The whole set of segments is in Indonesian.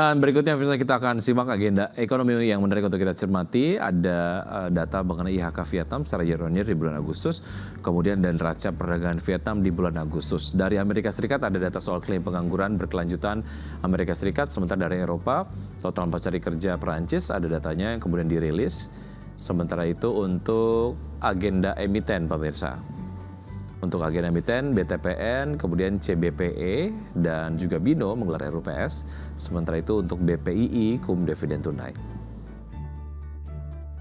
Dan berikutnya kita akan simak agenda ekonomi yang menarik untuk kita cermati. Ada data mengenai IHK Vietnam secara year-on-year di bulan Agustus, kemudian dan neraca perdagangan Vietnam di bulan Agustus. Dari Amerika Serikat ada data soal klaim pengangguran berkelanjutan Amerika Serikat, sementara dari Eropa, total pencari kerja Perancis ada datanya yang kemudian dirilis. Sementara itu untuk agenda emiten pemirsa. Untuk agenda emiten, BTPN, kemudian CBPE, dan juga BINO menggelar RUPS. Sementara itu untuk BPII, dividen tunai.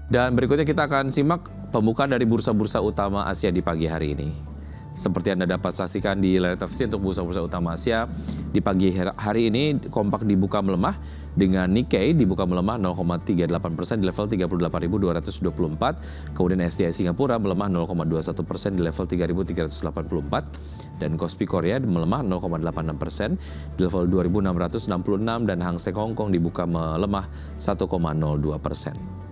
Dan berikutnya kita akan simak pembukaan dari bursa-bursa utama Asia di pagi hari ini. Seperti Anda dapat saksikan di layar televisi untuk bursa-bursa utama Asia di pagi hari ini kompak dibuka melemah dengan Nikkei dibuka melemah 0,38% di level 38.224, kemudian STI Singapura melemah 0,21% di level 3.384 dan Kospi Korea melemah 0,86% di level 2.666 dan Hang Seng Hong Kong dibuka melemah 1,02%.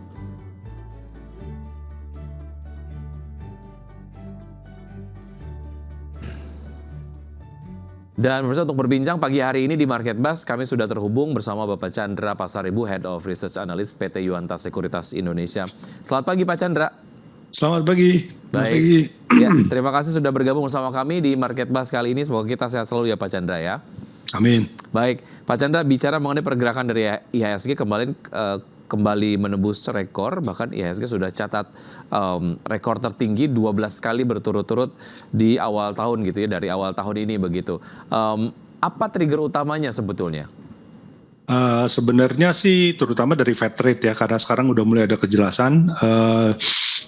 Dan pemirsa, untuk berbincang pagi hari ini di Market Buzz, kami sudah terhubung bersama Bapak Chandra Pasaribu, Head of Research Analyst PT Yuanta Sekuritas Indonesia. Selamat pagi Pak Chandra. Selamat pagi. Baik. Ya, terima kasih sudah bergabung bersama kami di Market Buzz kali ini. Semoga kita sehat selalu ya Pak Chandra ya. Amin. Baik, Pak Chandra, bicara mengenai pergerakan dari IHSG kembali menembus rekor, bahkan IHSG sudah catat rekor tertinggi 12 kali berturut-turut di awal tahun gitu ya, dari awal tahun ini begitu. Apa trigger utamanya sebetulnya? Sebenarnya sih terutama dari Fed rate ya, karena sekarang udah mulai ada kejelasan.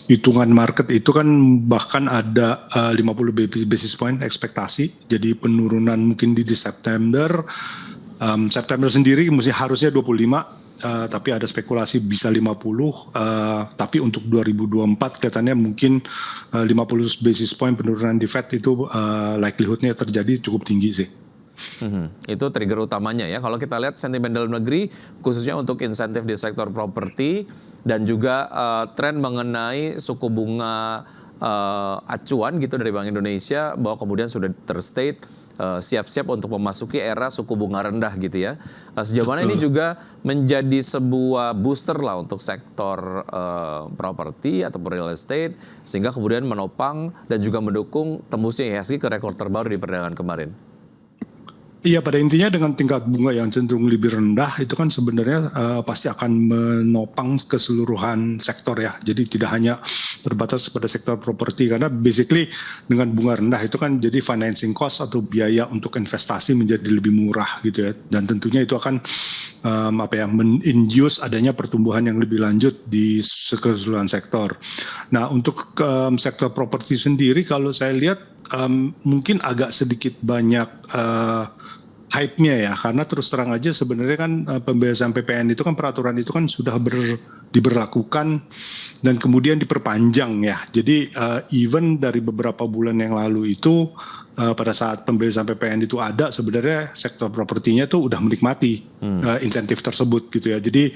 Hitungan market itu kan bahkan ada 50 basis point ekspektasi, jadi penurunan mungkin di September. September sendiri harusnya 25. Tapi ada spekulasi bisa 50, tapi untuk 2024 kelihatannya mungkin 50 basis point penurunan di Fed itu likelihoodnya terjadi cukup tinggi sih. Itu trigger utamanya ya. Kalau kita lihat sentimen dalam negeri, khususnya untuk insentif di sektor properti dan juga tren mengenai suku bunga acuan gitu dari Bank Indonesia, bahwa kemudian sudah terstate siap-siap untuk memasuki era suku bunga rendah gitu ya. Sejauh mana ini juga menjadi sebuah booster lah untuk sektor properti ataupun real estate, sehingga kemudian menopang dan juga mendukung tembusnya IHSG ke rekor terbaru di perdagangan kemarin. Iya, pada intinya dengan tingkat bunga yang cenderung lebih rendah itu kan sebenarnya pasti akan menopang keseluruhan sektor ya. Jadi tidak hanya terbatas pada sektor properti, karena basically dengan bunga rendah itu kan jadi financing cost atau biaya untuk investasi menjadi lebih murah gitu ya. Dan tentunya itu akan men-induce adanya pertumbuhan yang lebih lanjut di keseluruhan sektor. Nah, untuk sektor properti sendiri kalau saya lihat mungkin agak sedikit banyak hype-nya ya, karena terus terang aja sebenarnya kan pembebasan PPN itu kan peraturan itu kan sudah diberlakukan dan kemudian diperpanjang ya. Jadi even dari beberapa bulan yang lalu itu pada saat pembebasan PPN itu ada, sebenarnya sektor propertinya tuh udah menikmati insentif tersebut gitu ya. Jadi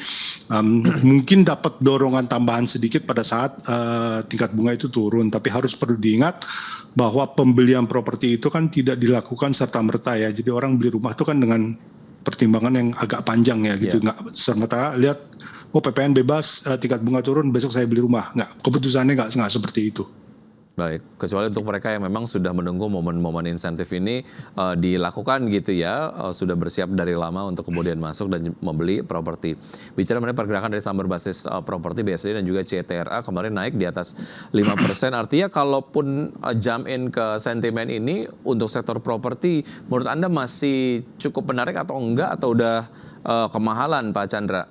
mungkin dapat dorongan tambahan sedikit pada saat tingkat bunga itu turun, tapi harus perlu diingat bahwa pembelian properti itu kan tidak dilakukan serta-merta ya. Jadi orang beli rumah itu kan dengan pertimbangan yang agak panjang ya gitu. Nggak serta-merta lihat, oh PPN bebas, tingkat bunga turun, besok saya beli rumah. Nggak, keputusannya nggak seperti itu. Baik, kecuali untuk mereka yang memang sudah menunggu momen-momen insentif ini dilakukan gitu ya, sudah bersiap dari lama untuk kemudian masuk dan membeli properti. Bicara mengenai pergerakan dari saham berbasis properti BSD dan juga CTRA kemarin naik di atas 5%. Artinya kalaupun jump in ke sentimen ini untuk sektor properti, menurut Anda masih cukup menarik atau enggak, atau udah kemahalan Pak Chandra?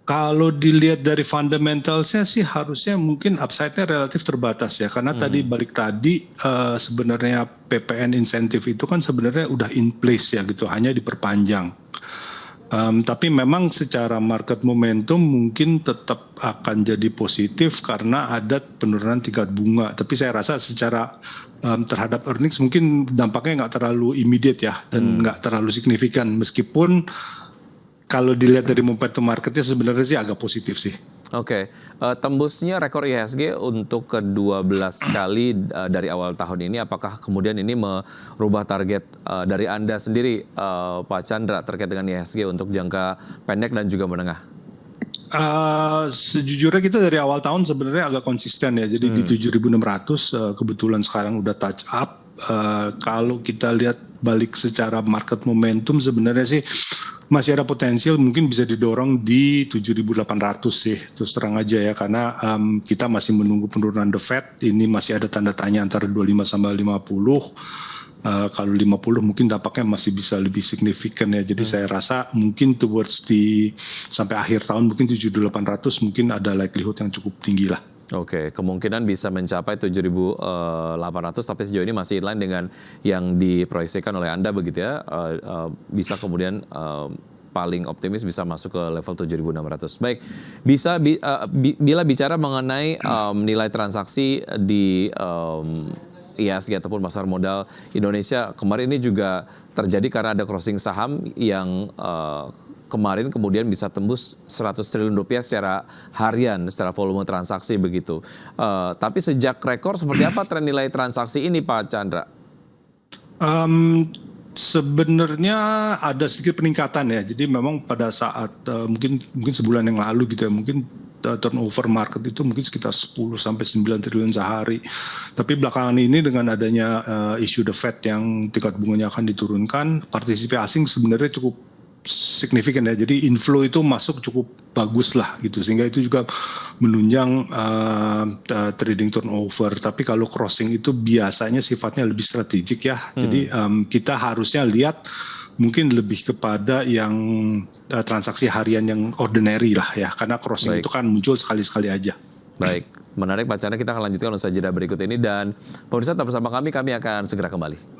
Kalau dilihat dari fundamentalsnya sih harusnya mungkin upside-nya relatif terbatas ya, karena tadi sebenarnya PPN insentif itu kan sebenarnya udah in place ya gitu, hanya diperpanjang. Tapi memang secara market momentum mungkin tetap akan jadi positif karena ada penurunan tingkat bunga. Tapi saya rasa secara terhadap earnings mungkin dampaknya nggak terlalu immediate ya, dan nggak terlalu signifikan, meskipun kalau dilihat dari momentum marketnya sebenarnya sih agak positif sih. Oke, tembusnya rekor IHSG untuk ke-12 kali dari awal tahun ini, apakah kemudian ini merubah target dari Anda sendiri, Pak Chandra, terkait dengan IHSG untuk jangka pendek dan juga menengah? Sejujurnya kita dari awal tahun sebenarnya agak konsisten ya, jadi di 7.600 kebetulan sekarang udah touch up. Kalau kita lihat balik secara market momentum sebenarnya sih masih ada potensial mungkin bisa didorong di 7.800 sih, terus terang aja ya, karena kita masih menunggu penurunan The Fed, ini masih ada tanda tanya antara 25 sampai 50. Kalau 50 mungkin dampaknya masih bisa lebih signifikan ya, jadi saya rasa mungkin towards sampai akhir tahun mungkin 7.800 mungkin ada likelihood yang cukup tinggi lah. Oke, kemungkinan bisa mencapai 7.800, tapi sejauh ini masih inline dengan yang diproyeksikan oleh Anda begitu ya, bisa kemudian paling optimis bisa masuk ke level 7.600. Baik, bila bicara mengenai nilai transaksi di IHSG ataupun pasar modal Indonesia, kemarin ini juga terjadi karena ada crossing saham yang kemarin kemudian bisa tembus 100 triliun rupiah secara harian, secara volume transaksi begitu. Tapi sejak rekor, seperti apa tren nilai transaksi ini, Pak Chandra? Sebenarnya ada sedikit peningkatan ya. Jadi memang pada saat mungkin sebulan yang lalu gitu ya, mungkin turnover market itu mungkin sekitar 10 sampai 9 triliun sehari. Tapi belakangan ini dengan adanya isu The Fed yang tingkat bunganya akan diturunkan, partisipasi asing sebenarnya cukup signifikan ya, jadi inflow itu masuk cukup bagus lah gitu, sehingga itu juga menunjang trading turnover. Tapi kalau crossing itu biasanya sifatnya lebih strategik ya, jadi kita harusnya lihat mungkin lebih kepada yang transaksi harian yang ordinary lah ya, karena crossing itu kan muncul sekali-sekali aja. Baik, menarik Pak Chandra, kita akan lanjutkan usaha jeda berikut ini, dan pemirsa tetap bersama kami akan segera kembali.